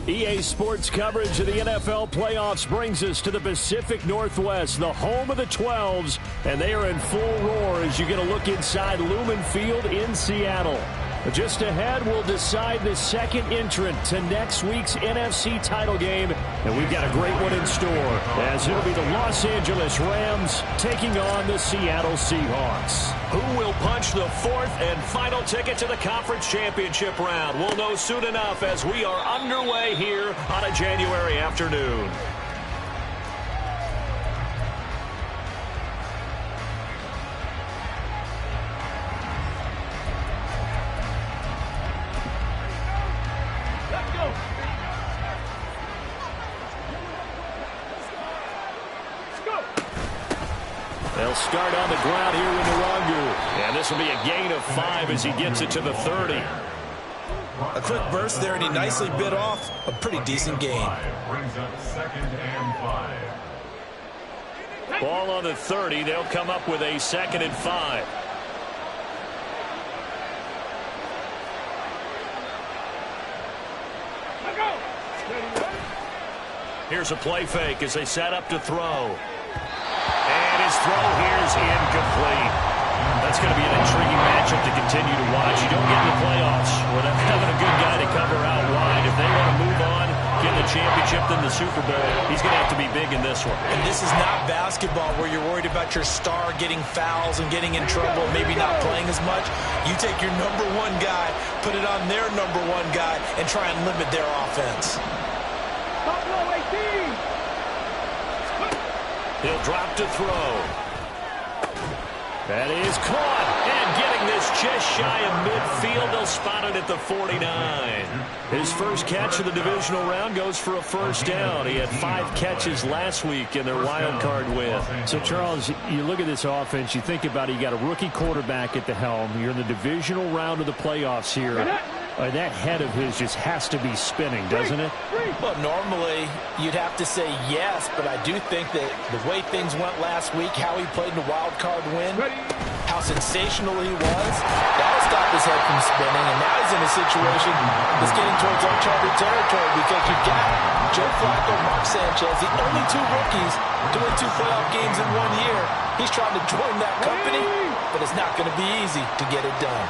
EA Sports coverage of the NFL playoffs brings us to the Pacific Northwest, the home of the 12s, and they are in full roar as you get a look inside Lumen Field in Seattle. Just ahead, we'll decide the second entrant to next week's NFC title game, and we've got a great one in store, as it'll be the Los Angeles Rams taking on the Seattle Seahawks. Who will punch the fourth and final ticket to the conference championship round? We'll know soon enough as we are underway here on a January afternoon. They'll start on the ground here with Nwangu. And this will be a gain of 5 as he gets it to the 30. A quick burst there, and he nicely bit off a pretty decent gain. Brings up 2nd and 5. Ball on the 30. They'll come up with a 2nd and 5. Here's a play fake as they set up to throw. And his throw here is incomplete. That's going to be an intriguing matchup to continue to watch. You don't get in the playoffs without having a good guy to cover out wide. If they want to move on, get the championship, then the Super Bowl, he's going to have to be big in this one. And this is not basketball where you're worried about your star getting fouls and getting in trouble, maybe not playing as much. You take your number one guy, put it on their number one guy, and try and limit their offense. He'll drop to throw. That is caught. And getting this just shy of midfield. They'll spot it at the 49. His first catch of the divisional round goes for a first down. He had 5 catches last week in their wild card win. So, Charles, you look at this offense, you think about it, you got a rookie quarterback at the helm. You're in the divisional round of the playoffs here. That head of his just has to be spinning, doesn't it? Well, normally you'd have to say yes, but I do think that the way things went last week, how he played in the wild card win, how sensational he was, that'll stop his head from spinning. And now he's in a situation that's getting towards uncharted territory because you've got Joe Flacco, Mark Sanchez, the only 2 rookies to win 2 playoff games in 1 year. He's trying to join that company, but it's not going to be easy to get it done.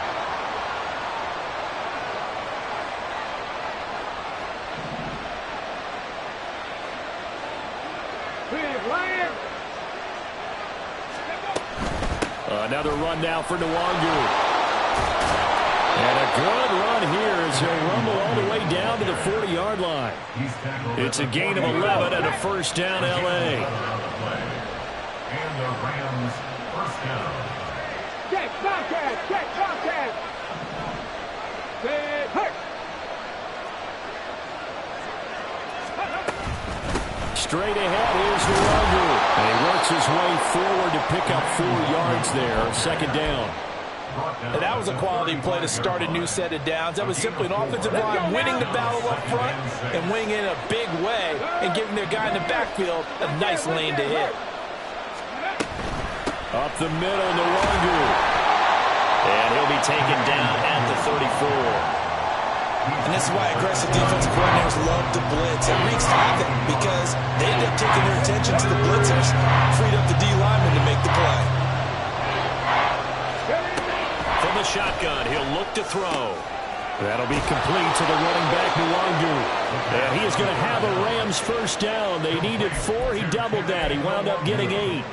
Another run now for Nwangu. And a good run here as he'll rumble all the way down to the 40-yard line. It's a gain of 11 and a first down, L.A. And the Rams first down. Check, Tomcat, check, Tomcat. Straight ahead, here's Nwangu. And he works his way forward to pick up 4 yards there. 2nd down. And that was a quality play to start a new set of downs. That was simply an offensive line winning the battle up front and winning in a big way and giving their guy in the backfield a nice lane to hit. Up the middle, Nwangu. And he'll be taken down at the 34. And this is why aggressive defensive coordinators love to blitz. It wreaks havoc because they end up taking their attention to the blitzers, freed up the D lineman to make the play. From the shotgun, he'll look to throw. That'll be complete to the running back, Nwangu. And he is going to have a Rams first down. They needed 4. He doubled that. He wound up getting 8.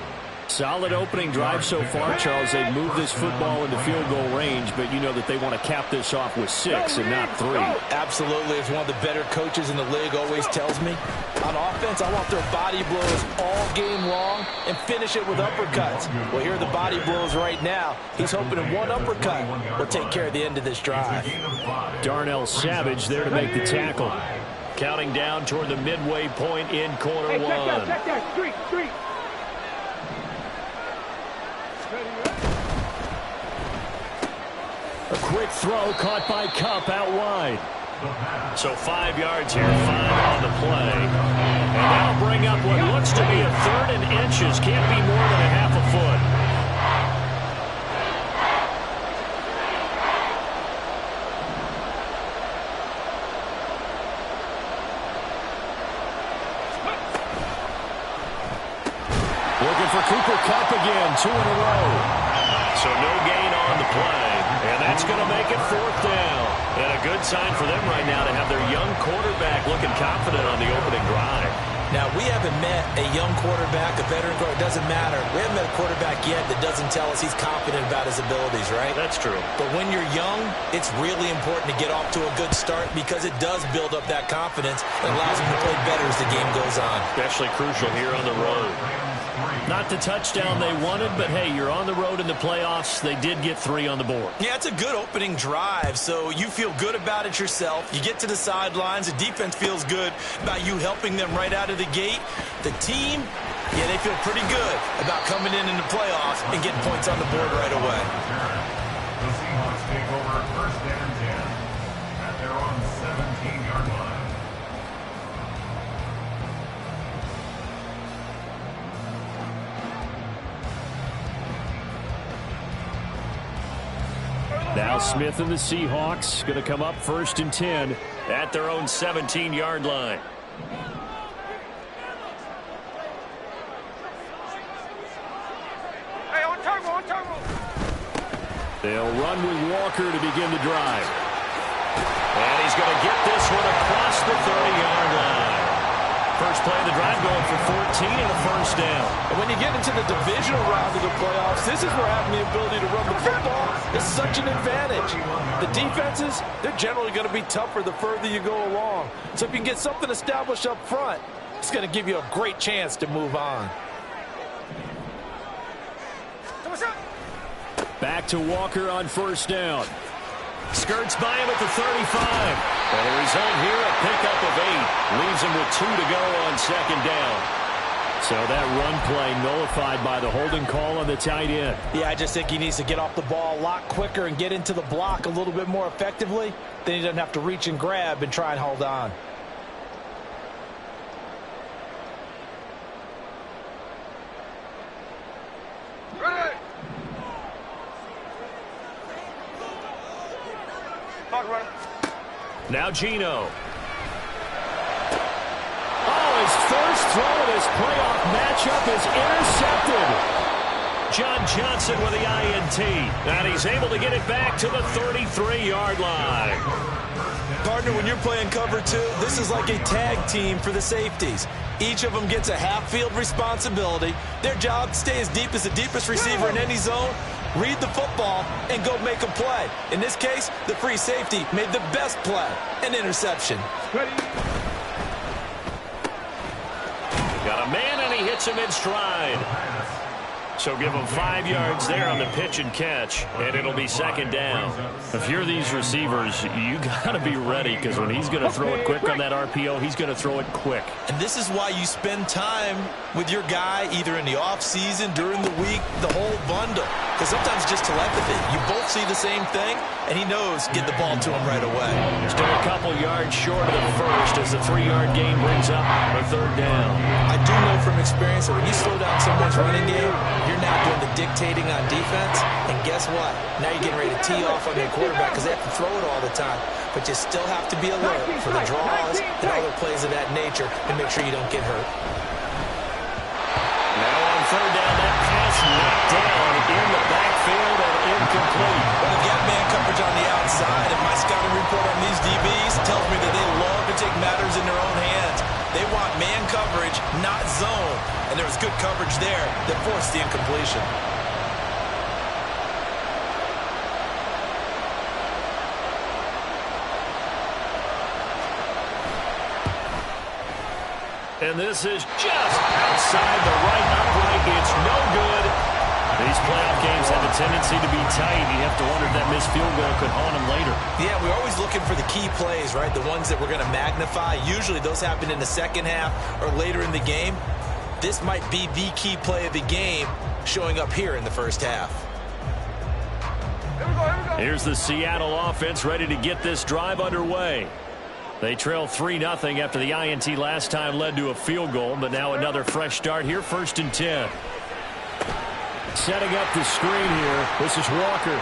Solid opening drive so far, Charles. They moved this football into field goal range, but you know that they want to cap this off with 6 and not 3. Absolutely. As one of the better coaches in the league always tells me, on offense, I want their body blows all game long and finish it with uppercuts. Well, here are the body blows right now. He's hoping in one uppercut will take care of the end of this drive. Darnell Savage there to make the tackle. Counting down toward the midway point in quarter 1. Check that, street. A quick throw caught by Kupp out wide. So 5 yards here, 5 on the play. And that'll bring up what looks to be a 3rd and inches. Can't be more than a half a foot. for Cooper Kupp again, 2 in a row. So no gain on the play, and that's going to make it 4th down. And a good sign for them right now to have their young quarterback looking confident on the opening drive. Now, we haven't met a young quarterback, a veteran quarterback. It doesn't matter. We haven't met a quarterback yet that doesn't tell us he's confident about his abilities, right? That's true. But when you're young, it's really important to get off to a good start because it does build up that confidence and allows him to play better as the game goes on. Especially crucial here on the road. Not the touchdown they wanted, but hey, you're on the road in the playoffs. They did get 3 on the board. Yeah, it's a good opening drive, so you feel good about it yourself. You get to the sidelines. The defense feels good about you helping them right out of the gate. The team, yeah, they feel pretty good about coming in the playoffs and getting points on the board right away. The Seahawks take over 1st and 10 at their own 17-yard line. Now Smith and the Seahawks going to come up 1st and 10 at their own 17-yard line. Hey, on turbo. They'll run with Walker to begin the drive. And he's going to get this one across the 30-yard line. First play of the drive going for 14 and a 1st down. And when you get into the divisional round of the playoffs, this is where having the ability to run the football is such an advantage. The defenses, they're generally going to be tougher the further you go along. So if you can get something established up front, it's going to give you a great chance to move on. Back to Walker on 1st down. Skirts by him at the 35. And the result here, a pickup of 8. Leaves him with 2 to go on 2nd down. So that run play nullified by the holding call on the tight end. Yeah, I just think he needs to get off the ball a lot quicker and get into the block a little bit more effectively. Then he doesn't have to reach and grab and try and hold on. Now Geno. Oh, his first throw of this playoff matchup is intercepted. John Johnson with the INT. And he's able to get it back to the 33-yard line. Partner, when you're playing cover 2, this is like a tag team for the safeties. Each of them gets a half-field responsibility. Their job, stay as deep as the deepest receiver in any zone, read the football, and go make a play. In this case, the free safety made the best play, an interception. Got a man, and he hits him in stride. So give him 5 yards there on the pitch and catch, and it'll be 2nd down. If you're these receivers, you got to be ready, because when he's going to throw it quick on that RPO, he's going to throw it quick. And this is why you spend time with your guy either in the offseason, during the week, the whole bundle. Because sometimes just telepathy. You both see the same thing, and he knows get the ball to him right away. Still a couple yards short of the first as the 3-yard gain brings up a 3rd down. I do know from experience that when you slow down someone's running game, you're now doing the dictating on defense, and guess what? Now you're getting ready to tee off on your quarterback because they have to throw it all the time. But you still have to be alert for the draws and other plays of that nature and make sure you don't get hurt. Now on 3rd down, that pass knocked down in the backfield and incomplete. Well, they've got man coverage on the outside, and my scouting report on these DBs tells me that they love to take matters in their own hands. They want man coverage, not zone. And there was good coverage there that forced the incompletion. And this is just outside the right upright. It's no good. These playoff games have a tendency to be tight. You have to wonder if that missed field goal could haunt them later. Yeah, we're always looking for the key plays, right? The ones that we're going to magnify. Usually those happen in the second half or later in the game. This might be the key play of the game showing up here in the first half. Here's the Seattle offense ready to get this drive underway. They trail 3-0 after the INT last time led to a field goal, but now another fresh start here, 1st and 10. Setting up the screen here. This is Walker.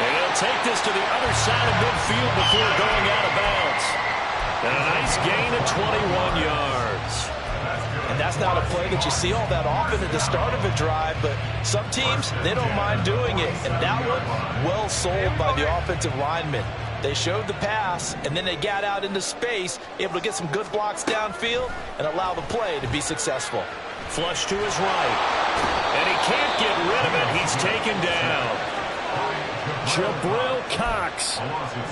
And he'll take this to the other side of midfield before going out of bounds. And a nice gain of 21 yards. And that's not a play that you see all that often at the start of a drive, but some teams, they don't mind doing it. And that one, well sold by the offensive lineman. They showed the pass, and then they got out into space, able to get some good blocks downfield and allow the play to be successful. Flush to his right. And he can't get rid of it. He's taken down. Jabril Cox.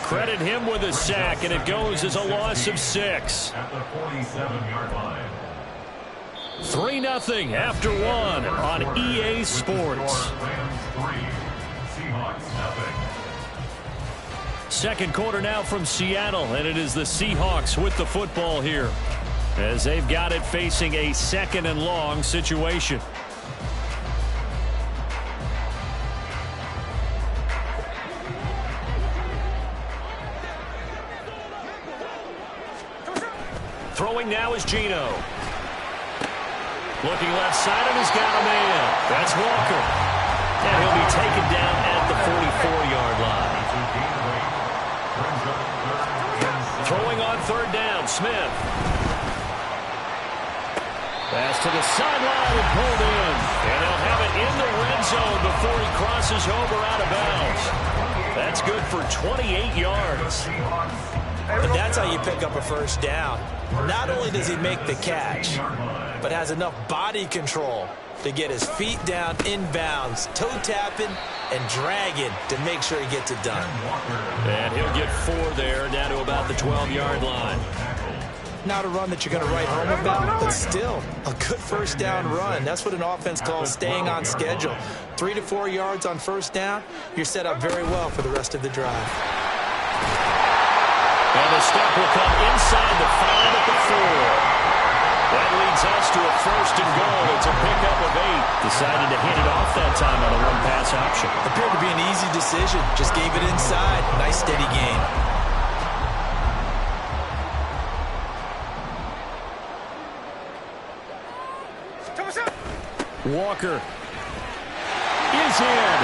Credit him with a sack, and it goes as a loss of 6. At the 47-yard line. 3-0 after 1 on EA Sports. Rams 3, Seahawks nothing. Second quarter now from Seattle, and it is the Seahawks with the football here, as they've got it facing a 2nd and long situation. Throwing now is Geno. Looking left side, and he's got a man. That's Walker. And he'll be taken down at the 44-yard line. Throwing on 3rd down, Smith. Pass to the sideline and pulled in. And they'll have it in the red zone before he crosses over out of bounds. That's good for 28 yards. But that's how you pick up a first down. Not only does he make the catch, but has enough body control to get his feet down inbounds, toe tapping and dragging to make sure he gets it done. And he'll get 4 there, down to about the 12-yard line. Not a run that you're going to write home about, but still a good first down run. That's what an offense calls staying on schedule. 3 to 4 yards on first down, you're set up very well for the rest of the drive. And the step will come inside the 5 at the 4. That leads us to a 1st and goal. It's a pickup of 8. Decided to hit it off that time on a one-pass option. Appeared to be an easy decision. Just gave it inside. Nice steady gain. Walker is in.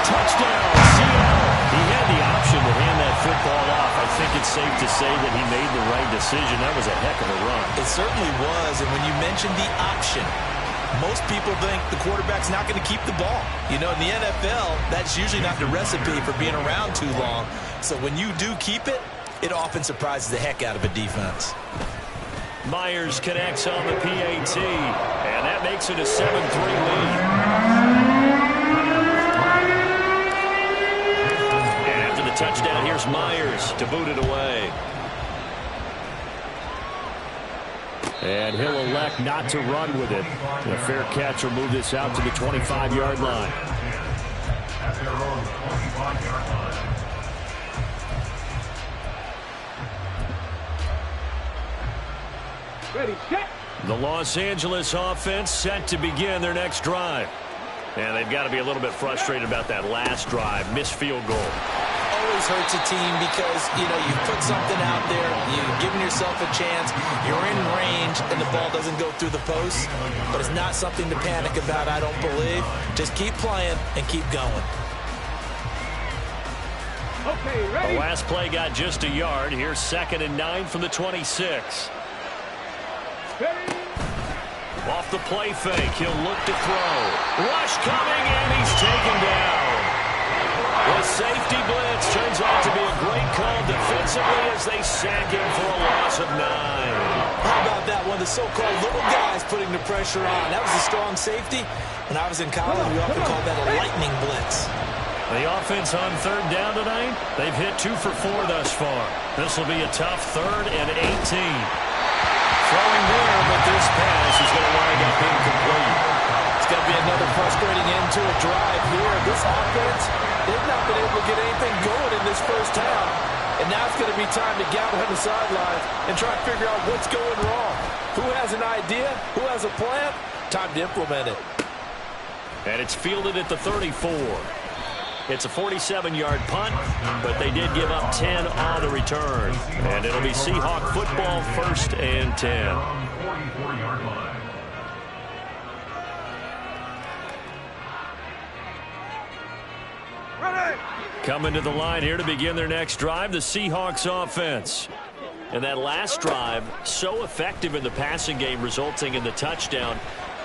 Touchdown, Seattle. He had the option to hand that football off. I think it's safe to say that he made the right decision. That was a heck of a run. It certainly was, and when you mentioned the option, most people think the quarterback's not going to keep the ball. You know, in the NFL, that's usually not the recipe for being around too long. So when you do keep it, it often surprises the heck out of a defense. Myers connects on the PAT, and that makes it a 7-3 lead. And after the touchdown, here's Myers to boot it away. And he'll elect not to run with it. A fair catch will move this out to the 25-yard line. At their own 25-yard line. Ready, set. The Los Angeles offense set to begin their next drive. And they've got to be a little bit frustrated about that last drive. Missed field goal. Always hurts a team because, you know, you've put something out there, you've given yourself a chance, you're in range, and the ball doesn't go through the post. But it's not something to panic about, I don't believe. Just keep playing and keep going. Okay, The ready. last play got just a yard. Here's 2nd and 9 from the 26. Ready. Off the play fake, he'll look to throw. Rush coming, and he's taken down. The safety blitz turns out to be a great call defensively as they sack him for a loss of 9. How about that one? The so-called little guys putting the pressure on. That was a strong safety. When I was in college, we often called that a lightning blitz. The offense on 3rd down tonight, they've hit 2 for 4 thus far. This will be a tough 3rd and 18. Throwing there, but this pass is going to wind up incomplete. It's going to be another frustrating end to a drive here. This offense, they've not been able to get anything going in this first half. And now it's going to be time to gather on the sidelines and try to figure out what's going wrong. Who has an idea? Who has a plan? Time to implement it. And it's fielded at the 34. It's a 47-yard punt, but they did give up 10 on the return. And it'll be Seahawk football, 1st and 10. 44-yard line. Ready. Coming to the line here to begin their next drive, the Seahawks offense. And that last drive, so effective in the passing game, resulting in the touchdown.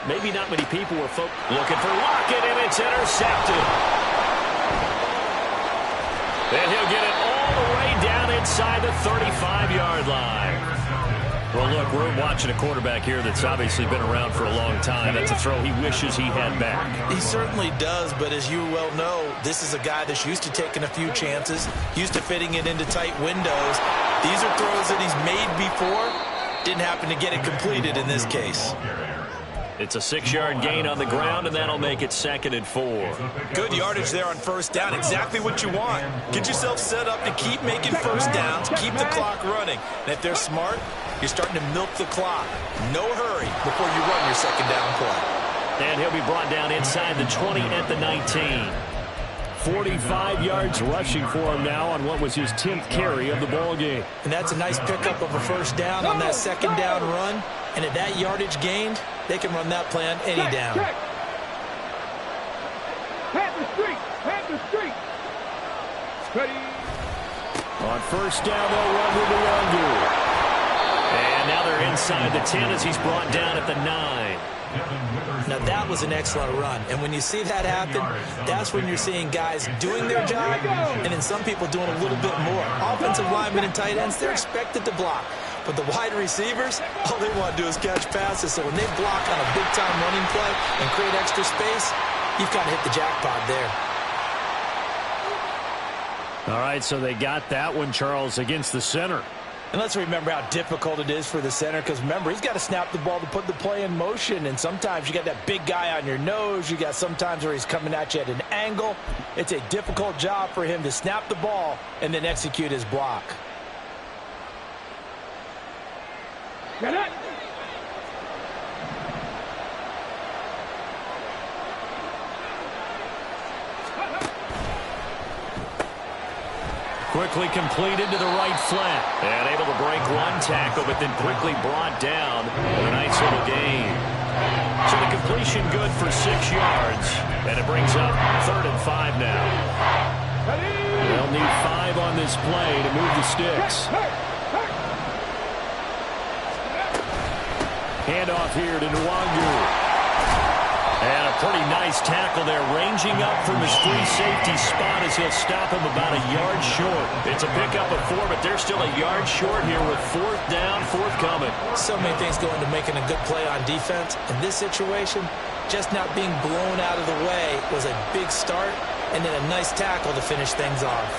Maybe not many people were looking for Lockett, and it's intercepted. And he'll get it all the way down inside the 35-yard line. Well, look, we're watching a quarterback here that's obviously been around for a long time. That's a throw he wishes he had back. He certainly does, but as you well know, this is a guy that's used to taking a few chances, used to fitting it into tight windows. These are throws that he's made before. Didn't happen to get it completed in this case. It's a 6-yard gain on the ground, and that'll make it 2nd and 4. Good yardage there on first down. Exactly what you want. Get yourself set up to keep making first downs, keep the clock running. And if they're smart, you're starting to milk the clock. No hurry before you run your second down play. And he'll be brought down inside the 20 at the 19. 45 yards rushing for him now on what was his 10th carry of the ball game. And that's a nice pickup of a first down on that second down run. And at that yardage gained, they can run that play on any down. Panther street! Panther street! Ready? On first down, they'll run with the Wangu. And now they're inside the 10 as he's brought down at the 9. Now that was an excellent run, and when you see that happen, that's when you're seeing guys doing their job, and then some people doing a little bit more. Offensive linemen and tight ends, they're expected to block, but the wide receivers, all they want to do is catch passes. So when they block on a big-time running play and create extra space, you've got to hit the jackpot there. All right, so they got that one, Charles, against the center. And let's remember how difficult it is for the center, because remember, he's got to snap the ball to put the play in motion, and sometimes you got that big guy on your nose. You got sometimes where he's coming at you at an angle. It's a difficult job for him to snap the ball and then execute his block. Get it! Quickly completed to the right flat. And able to break one tackle, but then quickly brought down with a nice little gain. So the completion good for 6 yards. And it brings up 3rd and 5 now. They'll need 5 on this play to move the sticks. Handoff here to Nwangu. And a pretty nice tackle there, ranging up from his free safety spot as he'll stop him about a yard short. It's a pickup of 4, but they're still a yard short here with 4th down, 4th coming. So many things go into making a good play on defense. In this situation, just not being blown out of the way was a big start, and then a nice tackle to finish things off.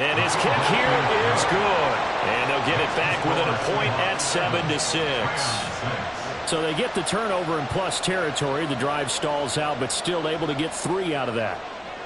And his kick here is good. And they'll get it back within a point at 7-6. So they get the turnover in plus territory. The drive stalls out, but still able to get 3 out of that.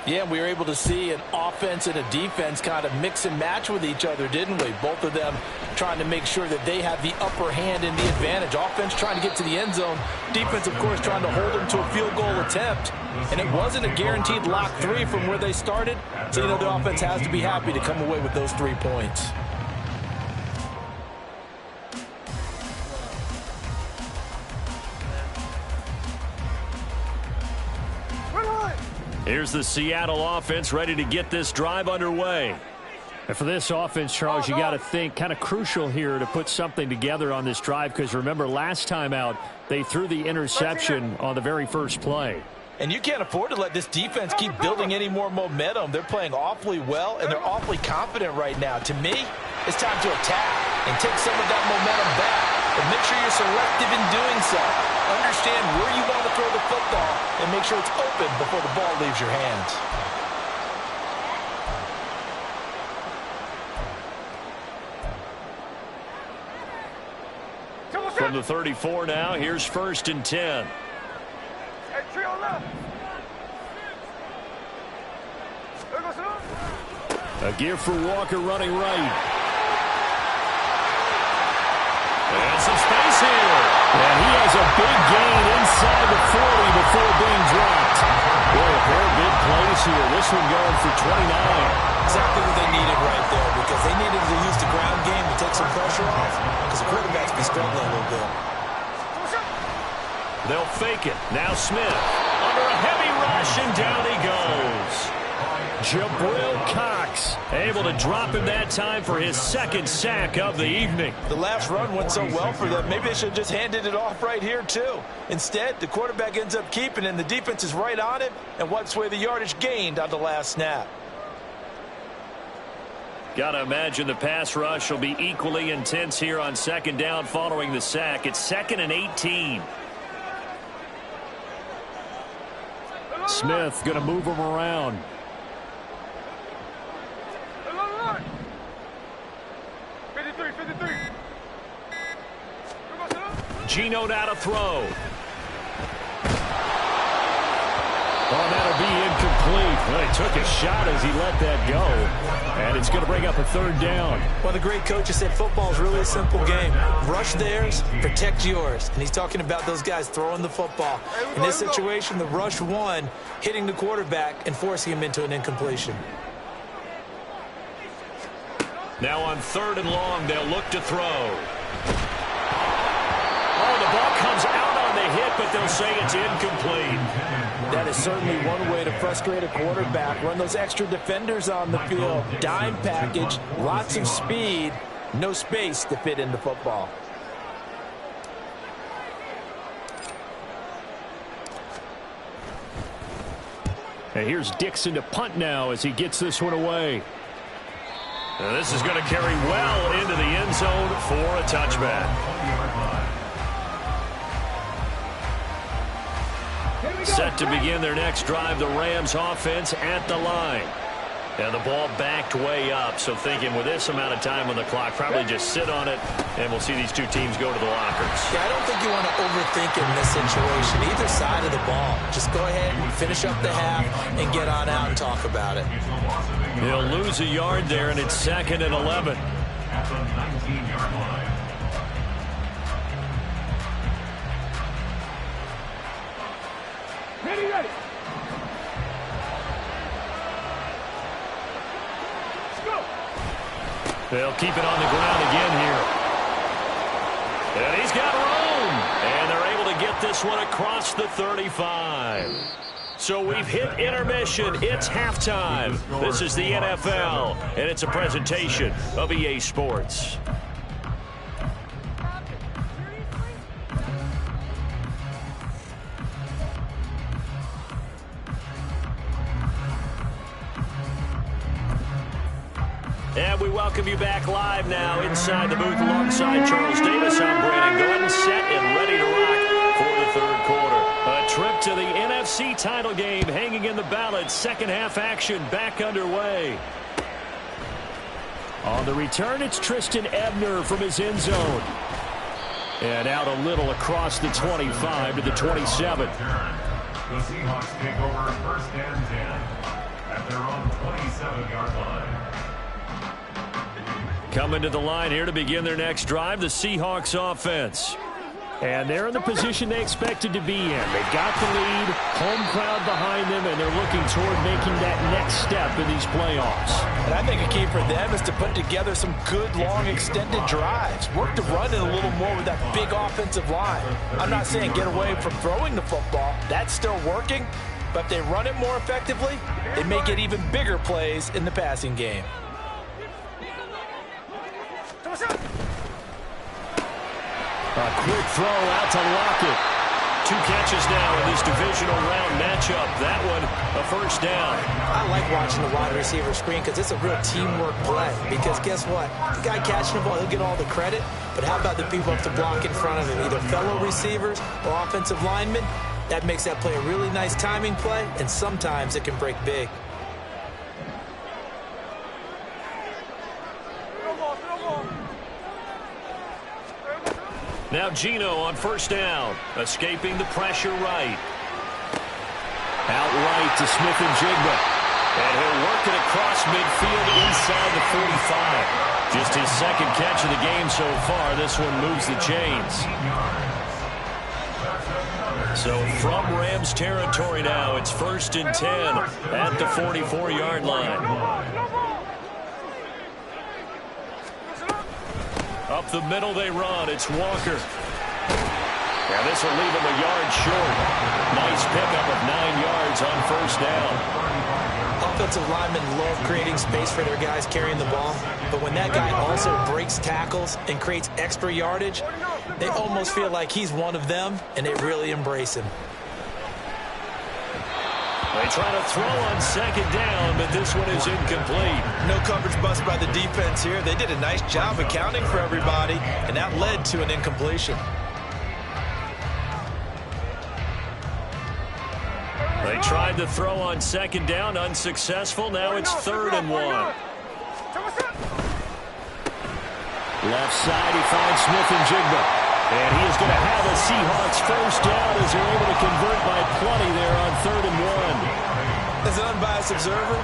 Yeah, we were able to see an offense and a defense kind of mix and match with each other, didn't we? Both of them trying to make sure that they have the upper hand and the advantage. Offense trying to get to the end zone. Defense, of course, trying to hold them to a field goal attempt. And it wasn't a guaranteed lock 3 from where they started. So, you know, the offense has to be happy to come away with those 3 points. Here's the Seattle offense ready to get this drive underway. And for this offense, Charles, you got to think kind of crucial here to put something together on this drive, because remember last time out they threw the interception on the very first play. And you can't afford to let this defense keep building any more momentum. They're playing awfully well, and they're awfully confident right now. To me, it's time to attack and take some of that momentum back. But make sure you're selective in doing so. Understand where you want to throw the football and make sure it's open before the ball leaves your hands. From the 34 now, here's 1st and 10. A give for Walker running right. And some space here. And he has a big gain inside the 40 before being dropped. Boy, a pair of big plays here. This one going for 29. Exactly what they needed right there, because they needed to use the ground game to take some pressure off, because the quarterback's been struggling a little bit. They'll fake it. Now Smith under a heavy rush, and down he goes. Jabril Cox Seahawks. Able to drop him that time for his second sack of the evening. The last run went so well for them. Maybe they should have just handed it off right here, too. Instead, the quarterback ends up keeping it, and the defense is right on it and wipes away the yardage gained on the last snap. Got to imagine the pass rush will be equally intense here on second down following the sack. It's 2nd and 18. Smith going to move him around. Geno now to throw. Oh, that'll be incomplete. Well, he took a shot as he let that go. And it's going to bring up a 3rd down. Well, the great coach has said football is really a simple game. Rush theirs, protect yours. And he's talking about those guys throwing the football. In this situation, the rush won, hitting the quarterback and forcing him into an incompletion. Now on 3rd and long, they'll look to throw. Oh, the ball comes out on the hit, but they'll say it's incomplete. That is certainly one way to frustrate a quarterback. Run those extra defenders on the field. Dime package, lots of speed, no space to fit in the football. And here's Dixon to punt now as he gets this one away. And this is going to carry well into the end zone for a touchback. Set to begin their next drive, the Rams offense at the line. And the ball backed way up, so thinking with this amount of time on the clock, probably just sit on it, and we'll see these two teams go to the lockers. Yeah, I don't think you want to overthink it in this situation, either side of the ball. Just go ahead and finish up the half and get on out and talk about it. He'll lose a yard there, and it's 2nd and 11. At the 19-yard line. Ready. They'll keep it on the ground again here. And he's got room. And they're able to get this one across the 35. So we've hit intermission. It's halftime. This is the NFL, and it's a presentation of EA Sports. And we welcome you back live now inside the booth alongside Charles Davis. I'm Brandon Gordon, set and ready to rock for the 3rd quarter. A trip to the NFC title game hanging in the balance. Second half action back underway. On the return, it's Tristan Ebner from his end zone. And out a little across the 25 to the 27. The Seahawks take over 1st and 10 at their own 27-yard line. Coming to the line here to begin their next drive, the Seahawks offense. And they're in the position they expected to be in. They've got the lead, home crowd behind them, and they're looking toward making that next step in these playoffs. And I think a key for them is to put together some good, long, extended drives. Work to run it a little more with that big offensive line. I'm not saying get away from throwing the football. That's still working. But if they run it more effectively, they may get even bigger plays in the passing game. A quick throw out to Lockett. 2 catches now in this divisional round matchup. That one, a 1st down. I like watching the wide receiver screen because it's a real teamwork play. Because guess what? The guy catching the ball, he'll get all the credit. But how about the people up to block in front of him, either fellow receivers or offensive linemen? That makes that play a really nice timing play, and sometimes it can break big. Now Geno on 1st down, escaping the pressure right. Out right to Smith-Njigba. And he'll work it across midfield inside the 45. Just his 2nd catch of the game so far. This one moves the chains. So from Rams territory now, it's 1st and 10 at the 44-yard line. Up the middle they run. It's Walker. And this will leave him a yard short. Nice pickup of 9 yards on 1st down. offensive linemen love creating space for their guys carrying the ball, but when that guy also breaks tackles and creates extra yardage, they almost feel like he's one of them, and they really embrace him. They try to throw on second down, but this one is incomplete. No coverage bust by the defense here. They did a nice job accounting for everybody, and that led to an incompletion. They tried to throw on second down, unsuccessful. Now it's 3rd and 1. Left side, he finds Smith-Njigba. And he is going to have a Seahawks first down as they're able to convert by plenty there on 3rd and 1. As an unbiased observer,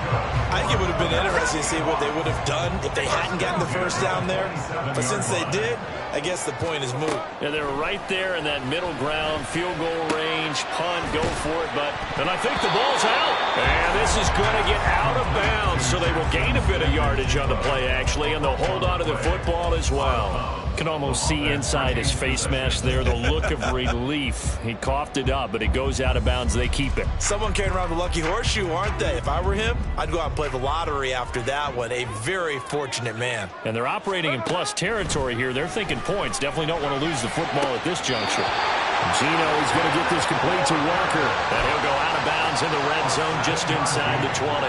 I think it would have been interesting to see what they would have done if they hadn't gotten the first down there. But since they did, I guess the point is moot. And they're right there in that middle ground, field goal range, punt, go for it. And I think the ball's out. And this is going to get out of bounds, so they will gain a bit of yardage on the play, actually, and they'll hold on to the football as well. Can almost see inside his face mask there the look of relief. He coughed it up, but it goes out of bounds. They keep it. Someone carrying around the lucky horseshoe, aren't they? If I were him, I'd go out and play the lottery after that one. A very fortunate man. And they're operating in plus territory here. They're thinking points. Definitely don't want to lose the football at this juncture. Gino is going to get this complete to Walker. And he'll go out of bounds in the red zone just inside the 20.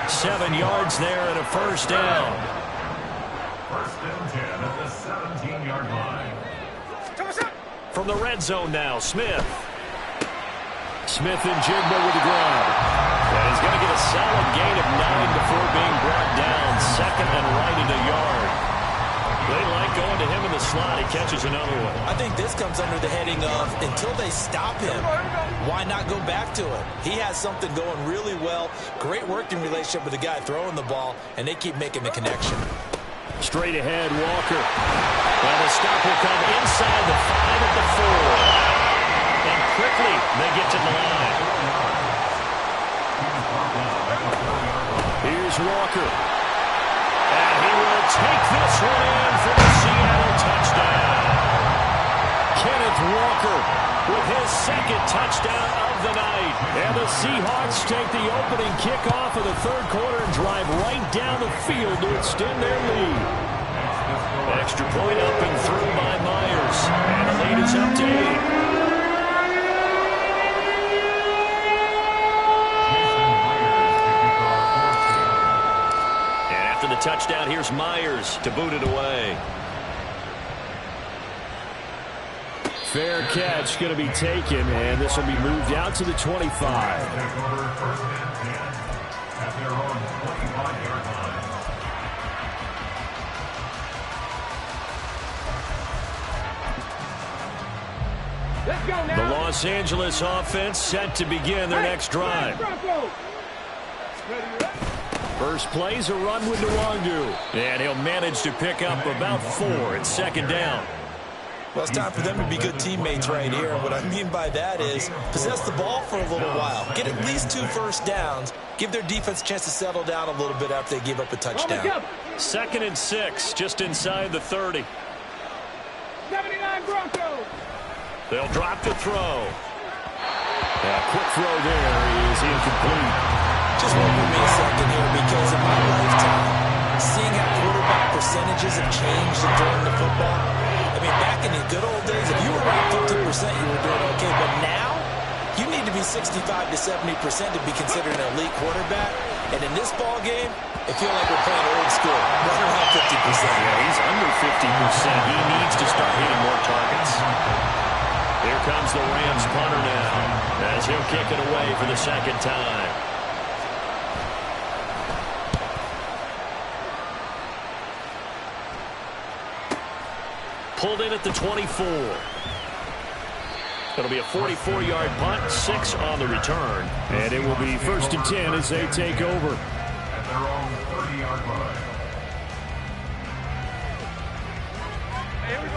7 yards there and a first down. First and 10 at the 17-yard line. From the red zone now, Smith. Smith-Njigba with the ground. And he's going to get a solid gain of 9 before being brought down. 2nd and right at a yard. They like going to him in the slot. He catches another one. I think this comes under the heading of until they stop him, why not go back to it? He has something going really well. Great working relationship with the guy throwing the ball, and they keep making the connection. Straight ahead, Walker. And the stop will come inside the 5 at the 4. And quickly, they get to the line. Here's Walker. And he will take this one in for the Seattle touchdown. Kenneth Walker with his 2nd touchdown of the night. And the Seahawks take the opening kickoff of the 3rd quarter and drive right down the field to extend their lead. Extra point up and through by Myers. And the lead is up to 8. And after the touchdown, here's Myers to boot it away. Fair catch going to be taken, and this will be moved out to the 25. First and 10 at their own 25-yard line. Let's go now. The Los Angeles offense set to begin their next drive. First play's a run with Nwangu. And he'll manage to pick up about 4 at 2nd down. Well, it's time for them to be good teammates right here. What I mean by that is possess the ball for a little while. Get at least 2 first downs. Give their defense a chance to settle down a little bit after they give up a touchdown. 2nd and 6, just inside the 30. 79 Broncos. They'll drop to throw. A quick throw there is incomplete. Just wait with me a second here, because in my lifetime, seeing how quarterback percentages have changed in throwing the football, I mean, back in the good old days, if you were around 50%, you were doing okay. But now, you need to be 65 to 70% to be considered an elite quarterback. And in this ball game, it feels like we're playing old school, right around 50%. Yeah, he's under 50%. He needs to start hitting more targets. Here comes the Rams punter now, as he'll kick it away for the 2nd time. Pulled in at the 24. It'll be a 44-yard punt, 6 on the return. And it will be 1st and 10 as they take over. At their own 30-yard line.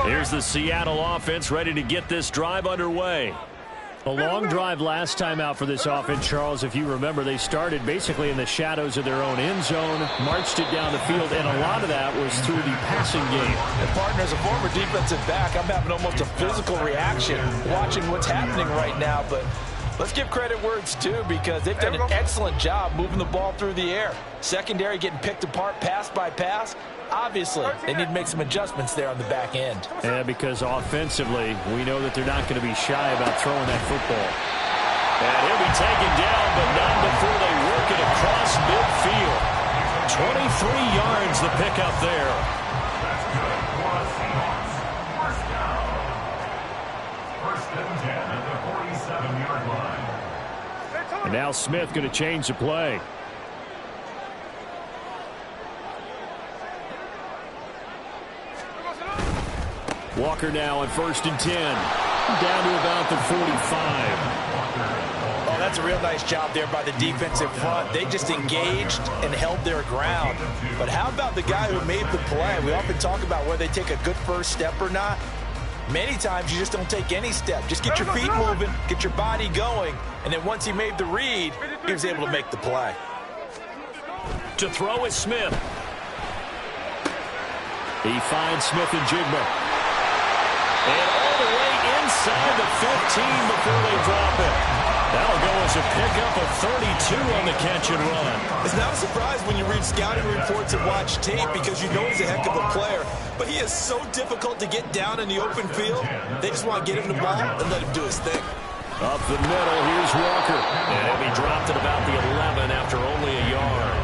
Here's the Seattle offense ready to get this drive underway. A long drive last time out for this offense, Charles. If you remember, they started basically in the shadows of their own end zone, marched it down the field, and a lot of that was through the passing game. And partner, as a former defensive back, I'm having almost a physical reaction watching what's happening right now. But Let's give credit where it's due because they've done an excellent job moving the ball through the air. Secondary getting picked apart pass by pass. Obviously, they need to make some adjustments there on the back end. Yeah, because offensively, we know that they're not going to be shy about throwing that football. And he'll be taken down, but not before they work it across midfield. 23 yards the pickup there. That's good for the Seahawks. First down. First and 10 at the 47-yard line. And now Smith going to change the play. Walker now on 1st and 10. Down to about the 45. Oh, that's a real nice job there by the defensive front. They just engaged and held their ground. But how about the guy who made the play? We often talk about whether they take a good first step or not. Many times you just don't take any step. Just get your feet moving, get your body going, and then once he made the read, he was able to make the play. To throw is Smith. He finds Smith and Jigba. And all the way inside the 15 before they drop it. That'll go as a pickup of 32 on the catch and run. It's not a surprise when you read scouting reports and watch tape because you know he's a heck of a player. But he is so difficult to get down in the open field. They just want to get him the ball and let him do his thing. Up the middle, here's Walker. And he dropped at about the 11 after only a yard.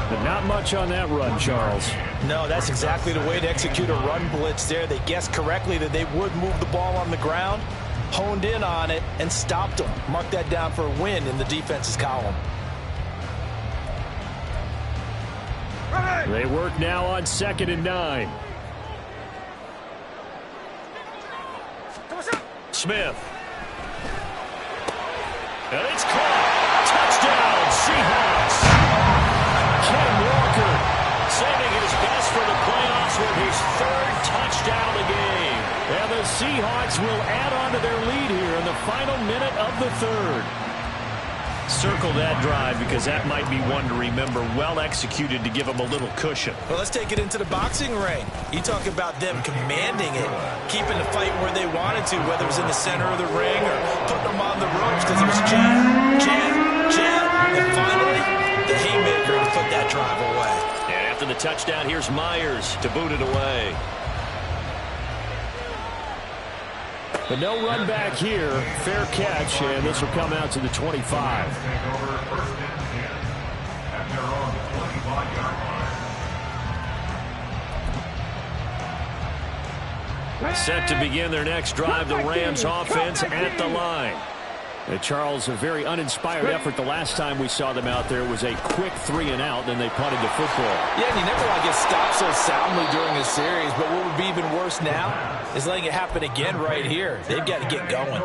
But not much on that run, Charles. No, that's exactly the way to execute a run blitz there. They guessed correctly that they would move the ball on the ground, honed in on it, and stopped them. Mark that down for a win in the defense's column. They work now on 2nd and 9. Smith. And it's caught. Touchdown, Seahawks. Ken Walker saving his best for the playoffs with his 3rd touchdown of the game. And the Seahawks will add on to their lead here in the final minute of the 3rd. Circle that drive because that might be one to remember. Well executed to give them a little cushion. Well, let's take it into the boxing ring. You talk about them commanding it, keeping the fight where they wanted to, whether it was in the center of the ring or putting them on the ropes because it was jab, jab, jab, and finally the haymaker to put that drive away. And after the touchdown, here's Myers to boot it away. But no run back here. Fair catch, and this will come out to the 25. Take over 1st and 10 at their own 25-yard line. Set to begin their next drive, the Rams offense at the line. Charles, a very uninspired effort the last time we saw them out there was a quick 3-and-out, then they punted the football. Yeah, and you never want to get stopped so soundly during a series, but what would be even worse now is letting it happen again right here. They've got to get going.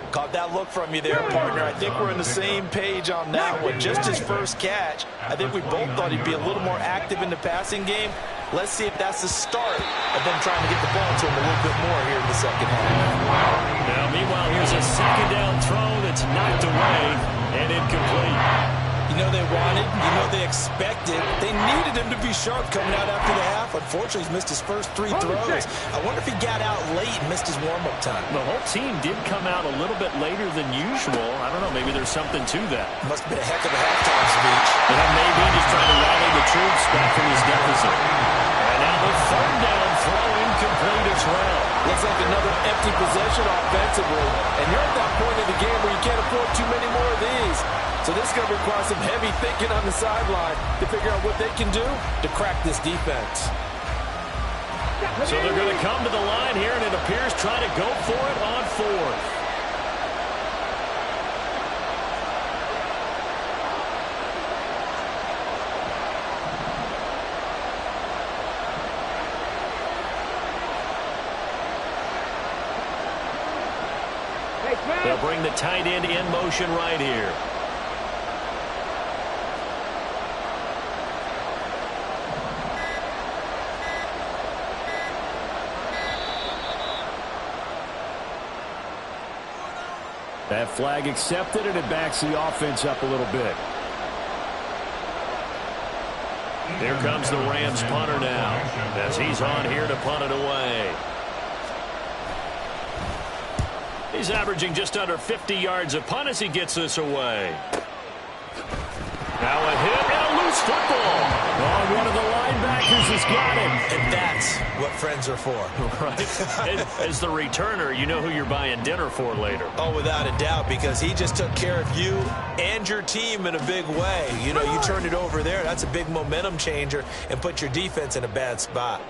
Caught that look from you there, partner. I think we're on the same page on that one. Just his first catch. I think we both thought he'd be a little more active in the passing game. Let's see if that's the start of them trying to get the ball to him a little bit more here in the second half. Now, meanwhile, here's a 2nd down throw that's knocked away and incomplete. You know they wanted, you know they expected. They needed him to be sharp coming out after the half. Unfortunately, he's missed his first 3 throws. I wonder if he got out late and missed his warm-up time. The whole team did come out a little bit later than usual. I don't know, maybe there's something to that. Must have been a heck of a halftime speech. And maybe just trying to rally the troops back from this deficit. And now the 3rd down throw incomplete as well. Looks like another empty possession offensively. And you're at that point in the game where you can't afford too many more of these. So this is going to require some heavy thinking on the sideline to figure out what they can do to crack this defense. So they're going to come to the line here, and it appears try to go for it on 4th. They'll bring the tight end in motion right here. That flag accepted, and it backs the offense up a little bit. Here comes the Rams punter now as he's on here to punt it away. He's averaging just under 50 yards a punt as he gets this away. Now a hit and a loose football. Oh, one of the linebackers has got it. And that's what friends are for. Right. As the returner, you know who you're buying dinner for later. Oh, without a doubt, because he just took care of you and your team in a big way. You know, you turned it over there. That's a big momentum changer and put your defense in a bad spot.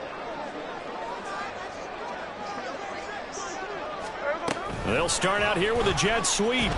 They'll start out here with a jet sweep.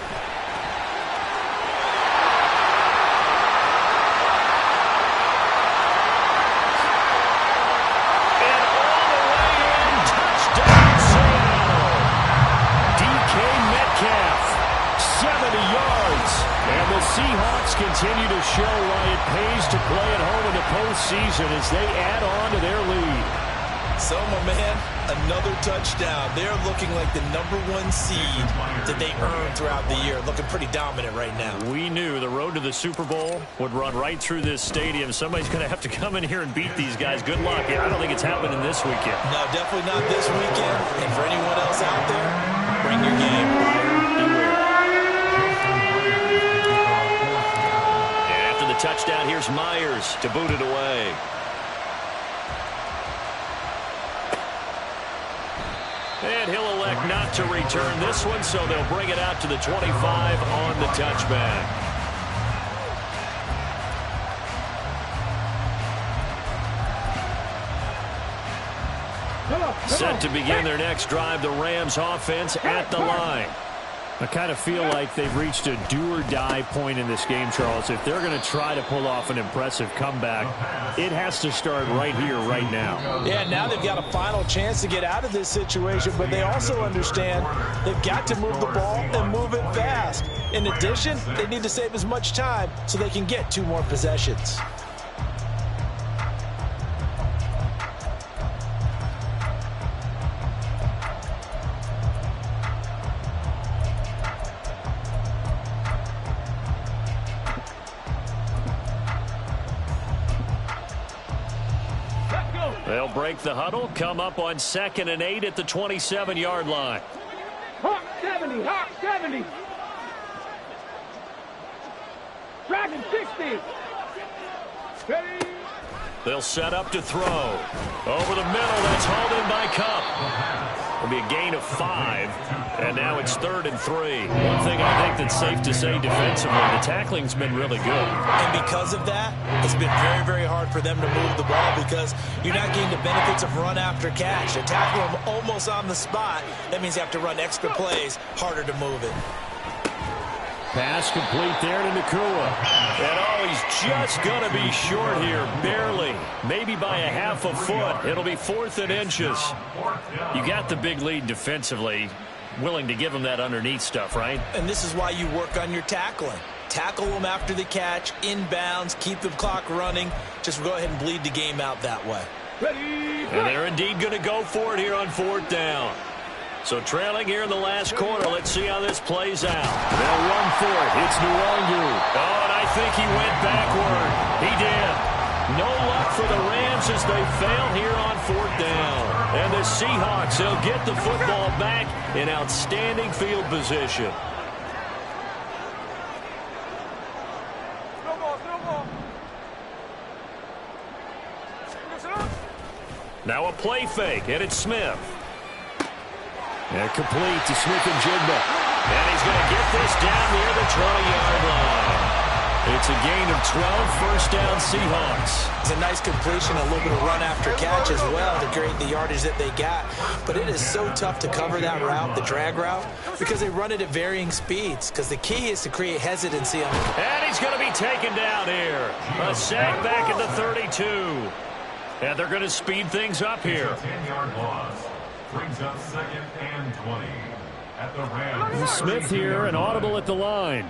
Seahawks continue to show why it pays to play at home in the postseason as they add on to their lead. So, my man, another touchdown. They're looking like the #1 seed that they earned throughout the year. Looking pretty dominant right now. We knew the road to the Super Bowl would run right through this stadium. Somebody's going to have to come in here and beat these guys. Good luck. I don't think it's happening this weekend. No, definitely not this weekend. And for anyone else out there, bring your game. Beware. Touchdown, here's Myers to boot it away. And he'll elect not to return this one, so they'll bring it out to the 25 on the touchback. Set to begin their next drive, the Rams offense at the line. I kind of feel like they've reached a do-or-die point in this game, Charles. If they're going to try to pull off an impressive comeback, it has to start right here, right now. Yeah, now they've got a final chance to get out of this situation, but they also understand they've got to move the ball and move it fast. In addition, they need to save as much time so they can get 2 more possessions. They'll break the huddle, come up on 2nd and 8 at the 27-yard line. Hawk 70, Hawk 70. Dragon 60. Ready. They'll set up to throw. Over the middle, that's hauled in by Kupp. It'll be a gain of 5, and now it's 3rd and 3. One thing I think that's safe to say defensively, the tackling's been really good. And because of that, it's been very, very hard for them to move the ball because you're not getting the benefits of run after catch. To tackle them almost on the spot, that means you have to run extra plays, harder to move it. Pass complete there to Nacua. And oh, he's just going to be short here, barely. Maybe by a half a foot. It'll be 4th and inches. You got the big lead defensively. Willing to give him that underneath stuff, right? And this is why you work on your tackling. Tackle them after the catch, inbounds, keep the clock running. Just go ahead and bleed the game out that way. Ready. And they're indeed going to go for it here on 4th down. So trailing here in the last quarter. Let's see how this plays out. They'll run for it. It's Nwangwu. Oh, and I think he went backward. He did. No luck for the Rams as they fail here on 4th down. And the Seahawks, they'll get the football back in outstanding field position. Now a play fake, and it's Smith. And complete to Smith-Njigba. And he's going to get this down near the 20-yard line. It's a gain of 12, 1st down Seahawks. It's a nice completion, a little bit of run after catch as well to create the yardage that they got. But it is so tough to cover that route, the drag route, because they run it at varying speeds. Because the key is to create hesitancy on it. And he's going to be taken down here. A sack back at the 32. And they're going to speed things up here. 10-yard loss. Brings up 2nd and 20 at the Rams. Smith here, an audible at the line.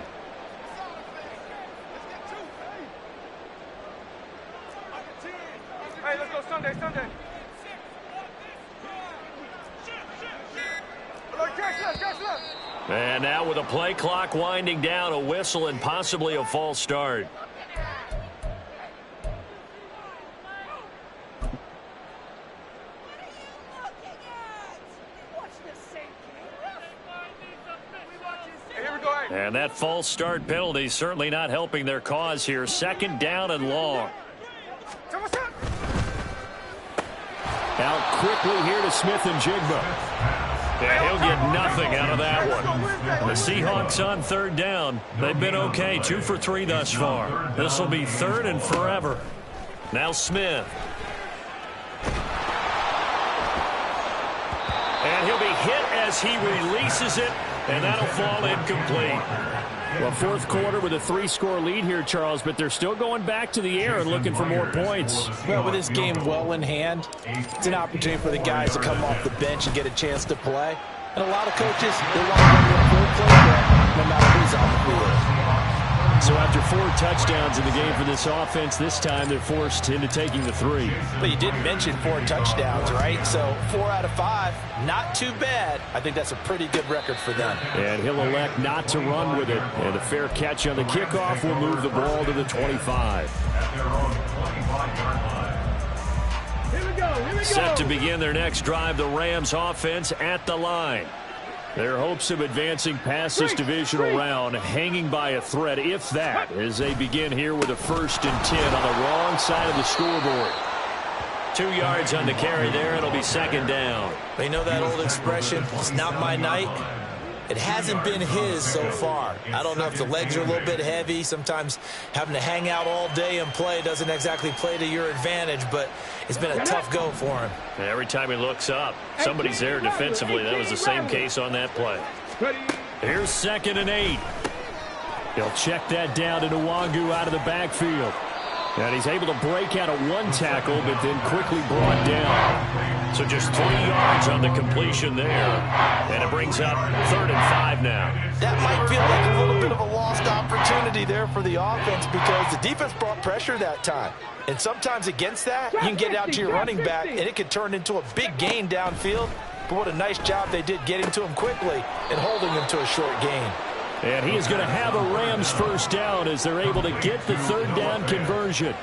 Hey, let's go Sunday. And now with a play clock winding down, a whistle and possibly a false start. And that false start penalty certainly not helping their cause here. Second down and long. Out quickly here to Smith and Jigba. Yeah, he'll get nothing out of that one. The Seahawks on third down. They've been okay. 2 for 3 thus far. This will be third and forever. Now Smith. And he'll be hit as he releases it, and that'll fall incomplete. Well, fourth quarter with a 3-score lead here, Charles, but they're still going back to the air and looking for more points. Well, with this game well in hand, it's an opportunity for the guys to come off the bench and get a chance to play. And a lot of coaches, they want to run their full playbook no matter who's on the field. So after 4 touchdowns in the game for this offense, this time they're forced into taking the 3. But you didn't mention 4 touchdowns, right? So 4 out of 5, not too bad. I think that's a pretty good record for them. And he'll elect not to run with it. And a fair catch on the kickoff will move the ball to the 25. Here we go. Set to begin their next drive, the Rams offense at the line. Their hopes of advancing past this divisional round hanging by a thread, if that, as they begin here with a 1st and 10 on the wrong side of the scoreboard. 2 yards on the carry there. It'll be 2nd down. They know that old expression, it's not my night. It hasn't been his so far. I don't know if the legs are a little bit heavy. Sometimes having to hang out all day and play doesn't exactly play to your advantage, but it's been a tough go for him. Every time he looks up, somebody's there defensively. That was the same case on that play. Here's 2nd and 8. He'll check that down to Nwangu out of the backfield. And he's able to break out of 1 tackle, but then quickly brought down. So just 3 yards on the completion there. And it brings up 3rd and 5 now. That might feel like a little bit of a lost opportunity there for the offense because the defense brought pressure that time. And sometimes against that, you can get out to your running back, and it could turn into a big gain downfield. But what a nice job they did getting to him quickly and holding him to a short gain. And he is going to have a Rams 1st down as they're able to get the 3rd down conversion.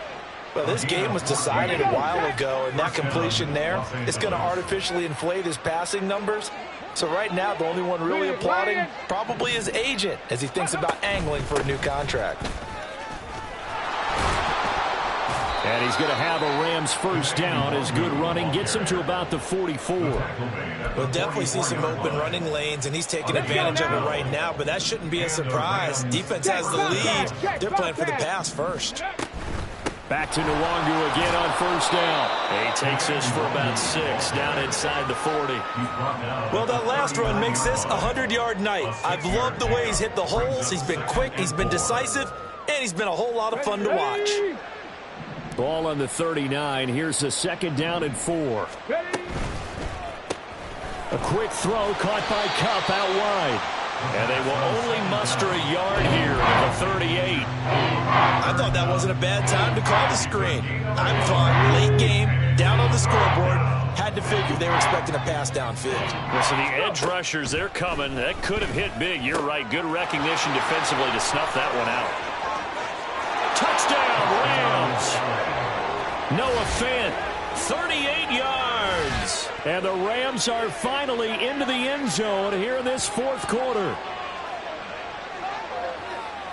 Well, this game was decided a while ago, and that completion there is going to artificially inflate his passing numbers. So right now, the only one really applauding probably his agent as he thinks about angling for a new contract. And he's going to have a Rams 1st down as good running gets him to about the 44. We'll definitely see some open running lanes, and he's taking advantage of it right now, but that shouldn't be a surprise. Defense has the lead. They're playing for the pass first. Back to Nwangu again on 1st down. He takes this for about 6 down inside the 40. Well, that last run makes this a 100-yard night. I've loved the way he's hit the holes. He's been quick, he's been decisive, and he's been a whole lot of fun to watch. Ball on the 39. Here's the 2nd down and 4. A quick throw caught by Kupp out wide. And they will only muster a yard here at the 38. I thought that wasn't a bad time to call the screen. I'm fine. Late game, down on the scoreboard. Had to figure they were expecting a pass downfield. Well, so the edge rushers, they're coming. That could have hit big. You're right. Good recognition defensively to snuff that one out. Touchdown, Rams. Noah Fant, 38 yards. And the Rams are finally into the end zone here in this 4th quarter.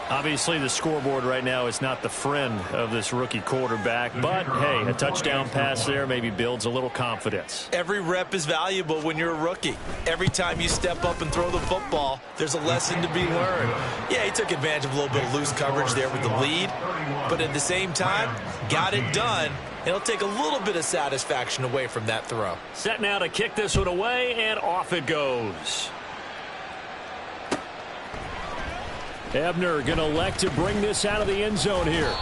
Obviously, the scoreboard right now is not the friend of this rookie quarterback. But, hey, a touchdown pass there maybe builds a little confidence. Every rep is valuable when you're a rookie. Every time you step up and throw the football, there's a lesson to be learned. Yeah, he took advantage of a little bit of loose coverage there with the lead. But at the same time, got it done. It'll take a little bit of satisfaction away from that throw. Set now to kick this one away, and off it goes. Ebner going to elect to bring this out of the end zone here.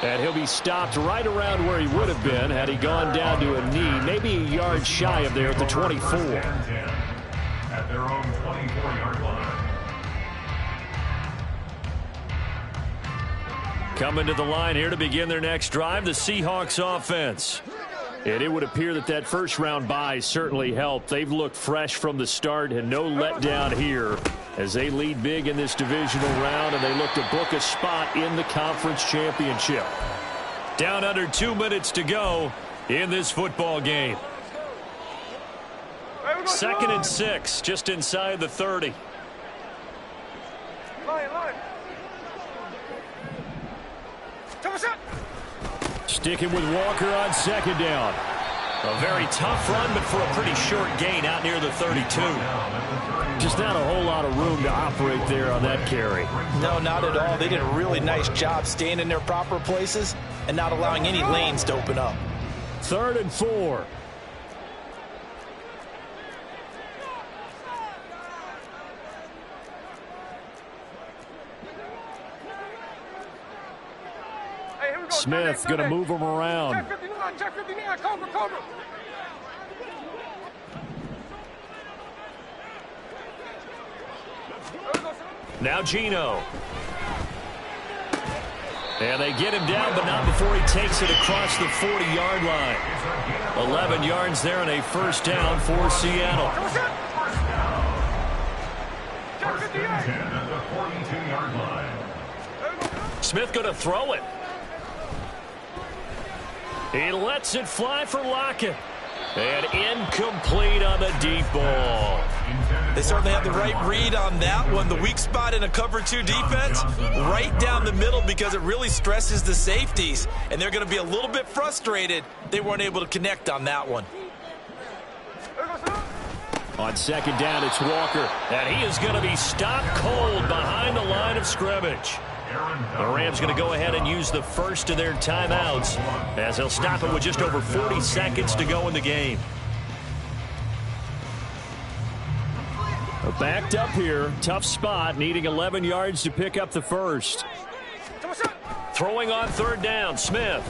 And he'll be stopped right around where he would have been had he gone down to a knee, maybe a yard shy of there at the 24. At their own 24-yard line. Coming to the line here to begin their next drive, the Seahawks offense. And it would appear that that 1st-round bye certainly helped. They've looked fresh from the start and no letdown here as they lead big in this divisional round, and they look to book a spot in the conference championship. Down under 2 minutes to go in this football game. 2nd and 6, just inside the 30. Lion, Sticking with Walker on second down. A very tough run, but for a pretty short gain out near the 32. Just not a whole lot of room to operate there on that carry. No, not at all. They did a really nice job staying in their proper places and not allowing any lanes to open up. 3rd and 4. Smith going to move him around. Check 59, Cobra. Now Geno. And they get him down, but not before he takes it across the 40-yard line. 11 yards there and a first down for Seattle. First and 10 at the 42-yard line. Smith going to throw it. He lets it fly for Lockett. And incomplete on the deep ball. They certainly had the right read on that one. The weak spot in a cover 2 defense, right down the middle because it really stresses the safeties. And they're going to be a little bit frustrated they weren't able to connect on that one. On second down, it's Walker. And he is going to be stopped cold behind the line of scrimmage. The Rams going to go ahead and use the first of their timeouts as they'll stop it with just over 40 seconds to go in the game. Backed up here. Tough spot. Needing 11 yards to pick up the first. Throwing on 3rd down, Smith.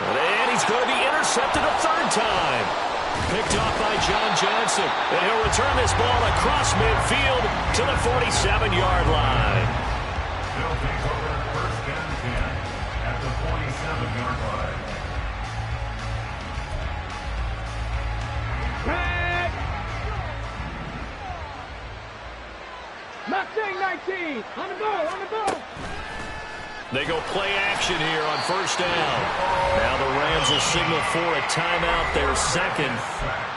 And he's going to be intercepted a 3rd time. Picked off by John Johnson. And he'll return this ball across midfield to the 47-yard line. They'll take over first and 10 at the 47-yard line. Mustang 19, on the ball. They go play action here on first down. Now the Rams will signal for a timeout, their second,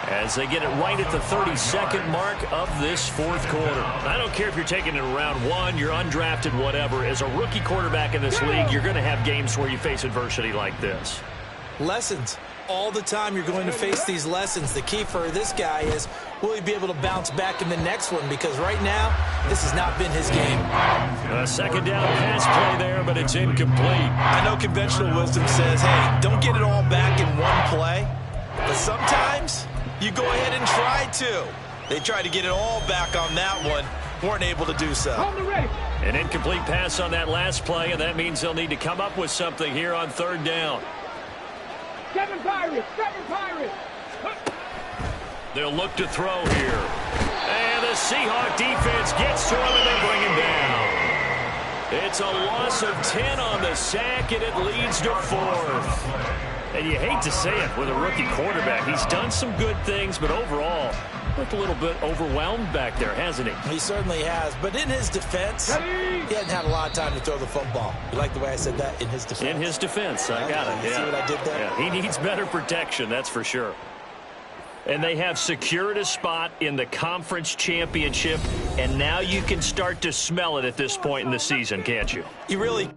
as they get it right at the 32nd mark of this 4th quarter. I don't care if you're taking it in round 1, you're undrafted, whatever. As a rookie quarterback in this league, you're going to have games where you face adversity like this. Lessons. All the time you're going to face these lessons. The key for this guy is, will he be able to bounce back in the next one? Because right now, this has not been his game. A second down pass play there, but it's incomplete. I know conventional wisdom says, hey, don't get it all back in one play. But sometimes, you go ahead and try to. They tried to get it all back on that one. Weren't able to do so. An incomplete pass on that last play, and that means they'll need to come up with something here on 3rd down. Seven Pirates. They'll look to throw here. And the Seahawk defense gets to him, and they bring him down. It's a loss of 10 on the sack, and it leads to 4th. And you hate to say it with a rookie quarterback. He's done some good things, but overall, looked a little bit overwhelmed back there, hasn't he? He certainly has. But in his defense, he hadn't had a lot of time to throw the football. You like the way I said that? In his defense. In his defense. I got it. You see what I did there? Yeah, he needs better protection, that's for sure. And they have secured a spot in the conference championship, and now you can start to smell it at this point in the season, can't you? You really